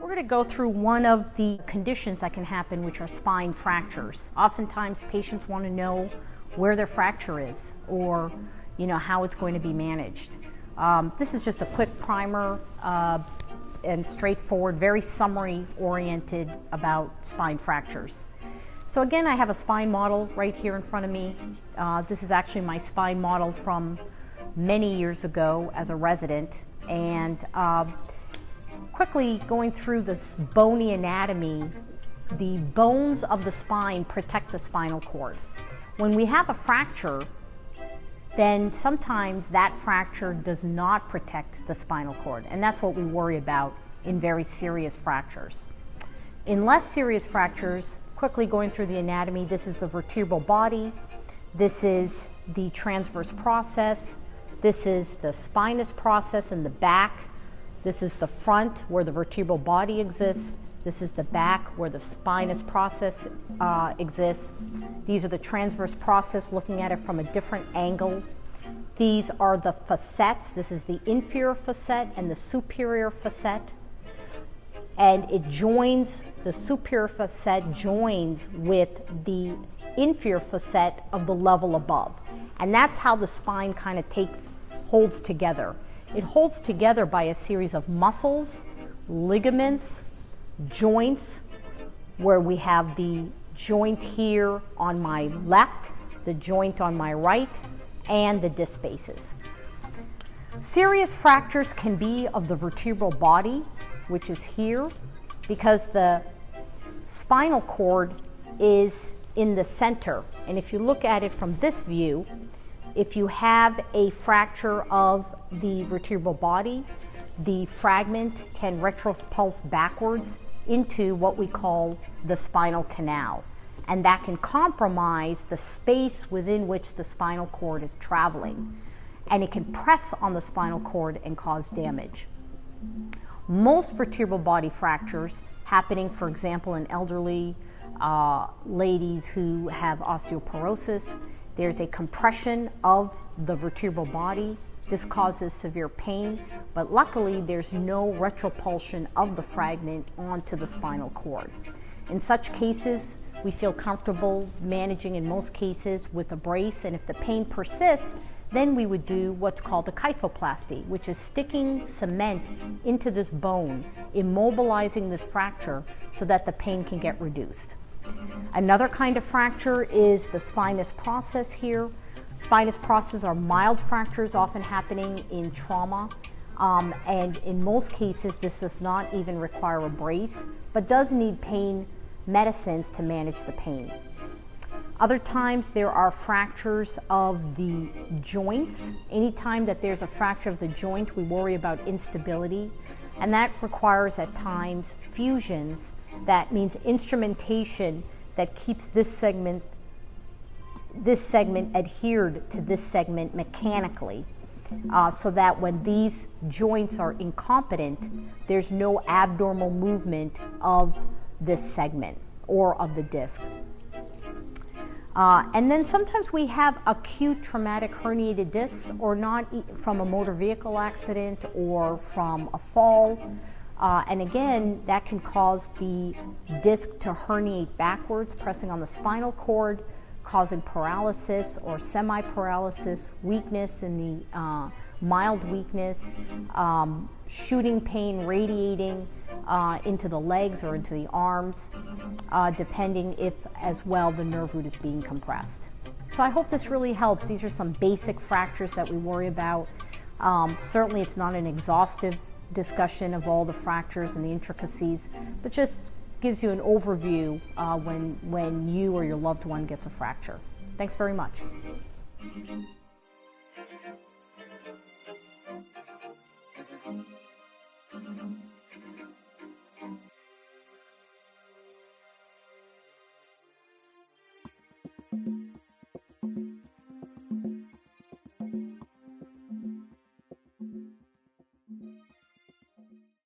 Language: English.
We're going to go through one of the conditions that can happen, which are spine fractures. Oftentimes patients want to know where their fracture is, or how it's going to be managed. This is just a quick primer and straightforward, very summary oriented about spine fractures. So again, I have a spine model right here in front of me. This is actually my spine model from many years ago as a resident, and quickly going through this bony anatomy. The bones of the spine protect the spinal cord. When we have a fracture, then sometimes that fracture does not protect the spinal cord, and that's what we worry about in very serious fractures. In less serious fractures, quickly going through the anatomy, this is the vertebral body, this is the transverse process, this is the spinous process in the back, this is the front where the vertebral body exists, this is the back where the spinous process exists. These are the transverse process, looking at it from a different angle. These are the facets. This is the inferior facet and the superior facet. And it joins, the superior facet joins with the inferior facet of the level above. And that's how the spine kind of holds together. It holds together by a series of muscles, ligaments, joints, where we have the joint here on my left, the joint on my right, and the disc spaces. Serious fractures can be of the vertebral body, which is here, because the spinal cord is in the center. And if you look at it from this view, if you have a fracture of the vertebral body, the fragment can retropulse backwards into what we call the spinal canal. And that can compromise the space within which the spinal cord is traveling. And it can press on the spinal cord and cause damage. Most vertebral body fractures happening, for example, in elderly ladies who have osteoporosis, there's a compression of the vertebral body. This causes severe pain, but luckily there's no retropulsion of the fragment onto the spinal cord. In such cases, we feel comfortable managing, in most cases, with a brace, and if the pain persists, then we would do what's called a kyphoplasty, which is sticking cement into this bone, immobilizing this fracture so that the pain can get reduced. Another kind of fracture is the spinous process here. Spinous processes are mild fractures, often happening in trauma, and in most cases this does not even require a brace, but does need pain medicines to manage the pain. Other times there are fractures of the joints. Anytime that there's a fracture of the joint, we worry about instability, and that requires at times fusions. That means instrumentation that keeps this segment adhered to this segment mechanically, so that when these joints are incompetent, there's no abnormal movement of this segment or of the disc. And then sometimes we have acute traumatic herniated discs, or not from a motor vehicle accident or from a fall. And again, that can cause the disc to herniate backwards, pressing on the spinal cord, causing paralysis or semi-paralysis, weakness in the mild weakness, shooting pain radiating into the legs or into the arms, depending if as well the nerve root is being compressed. So I hope this really helps. These are some basic fractures that we worry about. Certainly it's not an exhaustive discussion of all the fractures and the intricacies, but just gives you an overview when you or your loved one gets a fracture. Thanks very much.